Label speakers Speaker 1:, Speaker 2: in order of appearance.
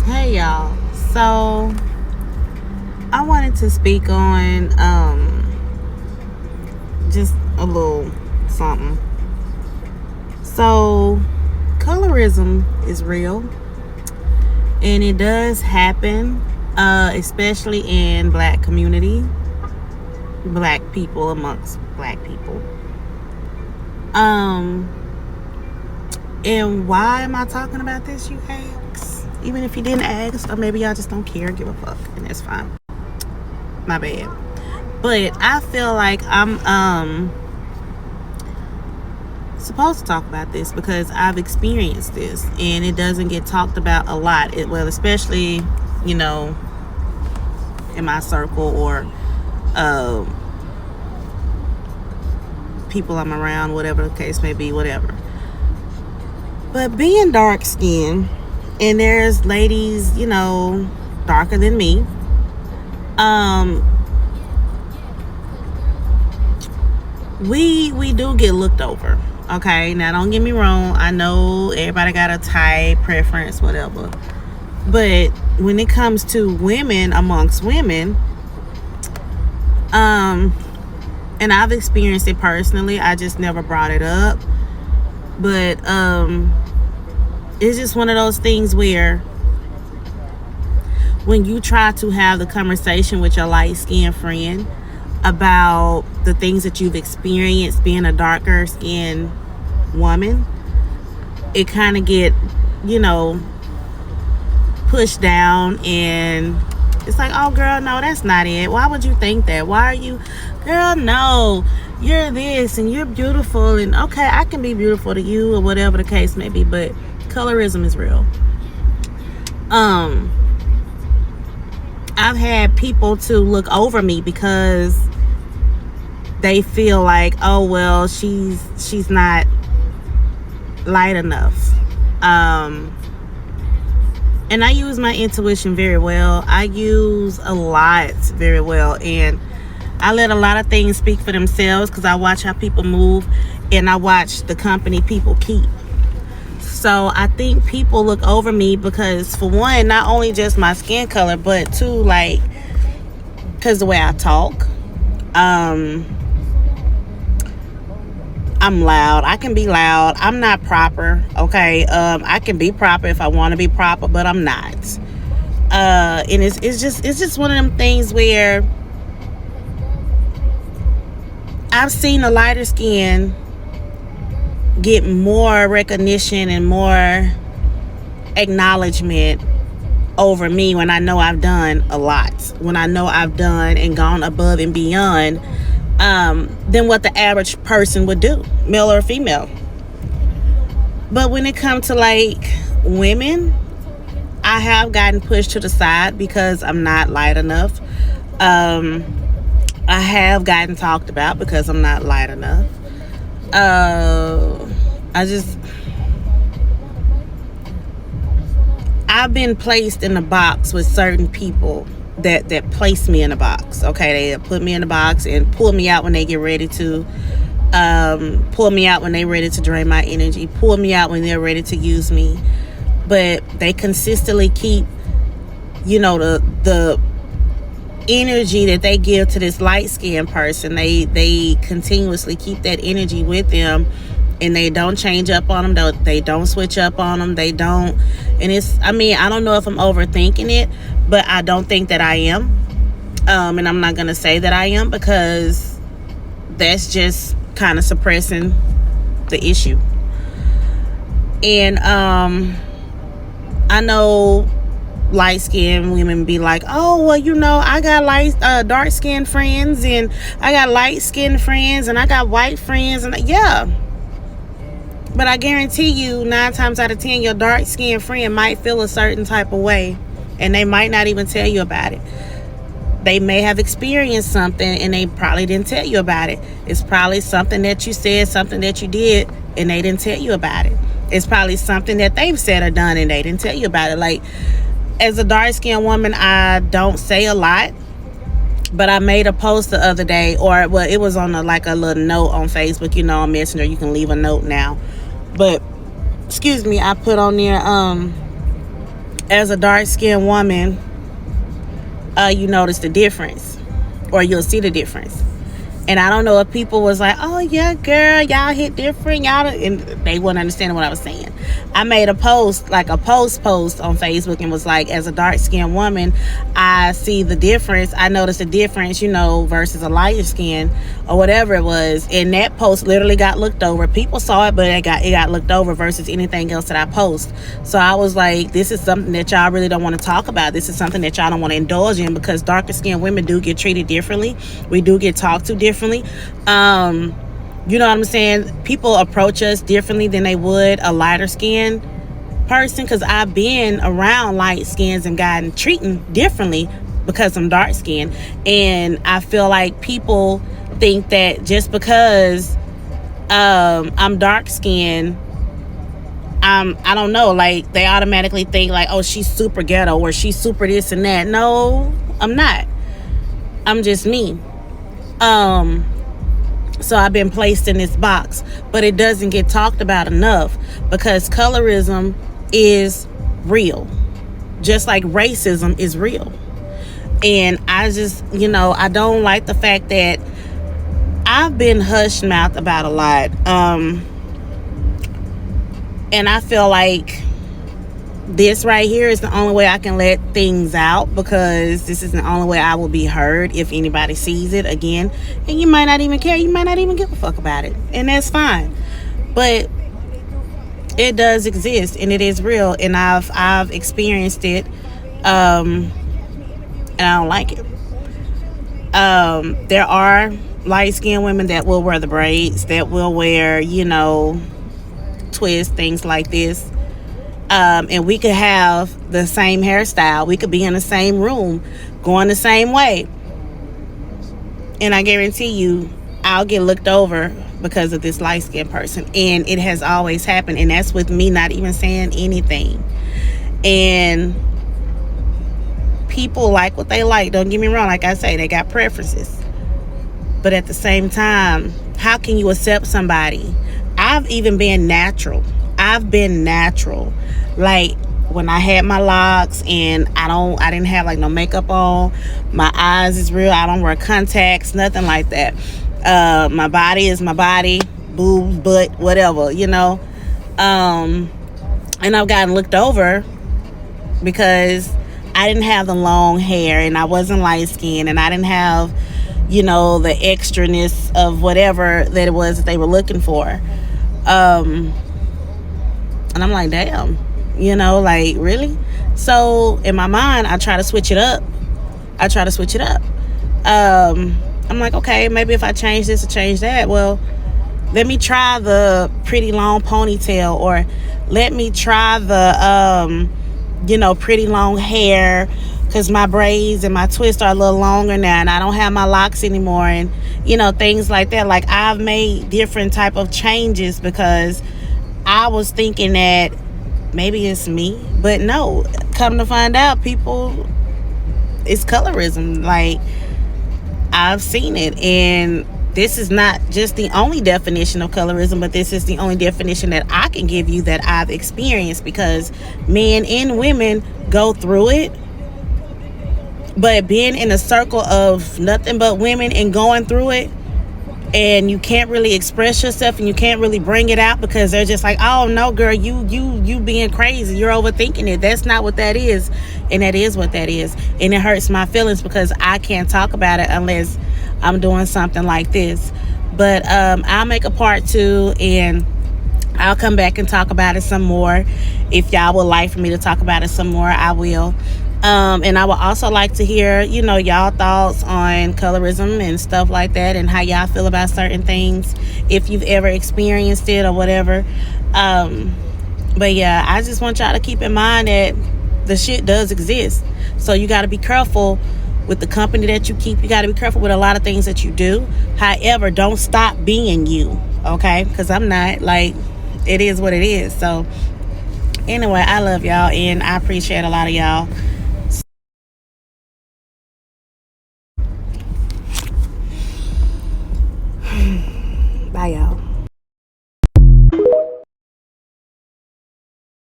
Speaker 1: Hey y'all. So I wanted to speak on just a little something. So colorism is real and it does happen, especially in black community, black people amongst black people. Um and why am I talking about this, you ask? Even if you didn't ask, or maybe y'all just don't care, give a fuck, and that's fine. My bad. But I feel like I'm supposed to talk about this because I've experienced this and it doesn't get talked about a lot. Especially, you know, in my circle or uh, people I'm around, whatever the case may be, whatever. But being dark skinned, and there's ladies, darker than me. We do get looked over. Okay, now don't get me wrong. I know everybody got a type, preference, whatever. But when it comes to women amongst women, and I've experienced it personally. I just never brought it up. But it's just one of those things where when you try to have the conversation with your light-skinned friend about the things that you've experienced being a darker skinned woman, it kind of get, pushed down, and it's like, oh girl, no, that's not it. Why would you think that? Why are you, girl, no, you're this and you're beautiful, and okay, I can be beautiful to you or whatever the case may be, but colorism is real. I've had people to look over me because they feel like, oh well, she's not light enough. And I use my intuition very well. I use a lot very well, and I let a lot of things speak for themselves because I watch how people move and I watch the company people keep. So I think people look over me because, for one, not only just my skin color, but two, like, because the way I talk. I'm loud. I can be loud. I'm not proper. Okay. I can be proper if I want to be proper, but I'm not. And it's just one of them things where I've seen a lighter skin get more recognition and more acknowledgement over me when I know I've done a lot, when I know I've done and gone above and beyond than what the average person would do, male or female. But when it comes to like women, I have gotten pushed to the side because I'm not light enough. I have gotten talked about because I'm not light enough. I've been placed in a box with certain people that place me in a box. Okay, they put me in a box and pull me out when they get ready to pull me out when they're ready to drain my energy, pull me out when they're ready to use me. But they consistently keep, the energy that they give to this light-skinned person. They continuously keep that energy with them, and they don't change up on them. They don't switch up on them. They don't. And I don't know if I'm overthinking it, but I don't think that I am. And I'm not going to say that I am because that's just kind of suppressing the issue. And I know light-skinned women be like, oh well, I got dark-skinned friends, and I got light-skinned friends, and I got white friends, and yeah. But I guarantee you, 9 times out of 10, your dark-skinned friend might feel a certain type of way, and they might not even tell you about it. They may have experienced something, and they probably didn't tell you about it. It's probably something that you said, something that you did, and they didn't tell you about it. It's probably something that they've said or done, and they didn't tell you about it. Like, as a dark-skinned woman, I don't say a lot. But I made a post the other day, it was on a little note on Facebook, on Messenger. You can leave a note now. But, excuse me, I put on there, as a dark-skinned woman, you notice the difference, or you'll see the difference. And I don't know if people was like, oh yeah, girl, y'all hit different, and they wouldn't understand what I was saying. I made a post, like a post on Facebook, and was like, as a dark-skinned woman, I see the difference. I noticed the difference, versus a lighter skin or whatever it was. And that post literally got looked over. People saw it, but it got looked over versus anything else that I post. So I was like, this is something that y'all really don't want to talk about. This is something that y'all don't want to indulge in, because darker skinned women do get treated differently. We do get talked to differently. You know what I'm saying? People approach us differently than they would a lighter skinned person, because I've been around light skins and gotten treated differently because I'm dark skinned. And I feel like people think that just because I'm dark skinned, I don't know, like they automatically think like, oh, she's super ghetto or she's super this and that. No, I'm not. I'm just me. So I've been placed in this box, but it doesn't get talked about enough, because colorism is real, just like racism is real. And I just, I don't like the fact that I've been hush mouthed about a lot. And I feel like this right here is the only way I can let things out, because this is the only way I will be heard if anybody sees it again. And you might not even care. You might not even give a fuck about it. And that's fine. But it does exist, and it is real. And I've experienced it. And I don't like it. There are light-skinned women that will wear the braids, that will wear, twists, things like this. And we could have the same hairstyle. We could be in the same room, going the same way. And I guarantee you, I'll get looked over because of this light-skinned person. And it has always happened. And that's with me not even saying anything. And people like what they like. Don't get me wrong. Like I say, they got preferences. But at the same time, how can you accept somebody? I've even been natural. Like when I had my locks, and I didn't have like no makeup on. My eyes is real. I don't wear contacts, nothing like that. My body is my body, boobs, butt, whatever, And I've gotten looked over because I didn't have the long hair, and I wasn't light skinned, and I didn't have, the extraness of whatever that it was that they were looking for. And I'm like, damn, like, really? So in my mind, I try to switch it up. I'm like, okay, maybe if I change this or change that, well, let me try the pretty long ponytail, or let me try the, pretty long hair, because my braids and my twists are a little longer now, and I don't have my locks anymore, and, things like that. Like, I've made different type of changes because I was thinking that maybe it's me, but no, come to find out, people, it's colorism. Like, I've seen it, and this is not just the only definition of colorism, but this is the only definition that I can give you that I've experienced, because men and women go through it. But being in a circle of nothing but women and going through it, and you can't really express yourself, and you can't really bring it out, because they're just like, oh no, girl, you being crazy, you're overthinking it. That's not what that is. And that is what that is. And it hurts my feelings, because I can't talk about it unless I'm doing something like this. But I'll make a part 2, and I'll come back and talk about it some more. If y'all would like for me to talk about it some more, I will. And I would also like to hear, y'all thoughts on colorism and stuff like that, and how y'all feel about certain things, if you've ever experienced it or whatever. But yeah, I just want y'all to keep in mind that the shit does exist. So you got to be careful with the company that you keep. You got to be careful with a lot of things that you do. However, don't stop being you, okay? Because I'm not. Like, it is what it is. So anyway, I love y'all, and I appreciate a lot of y'all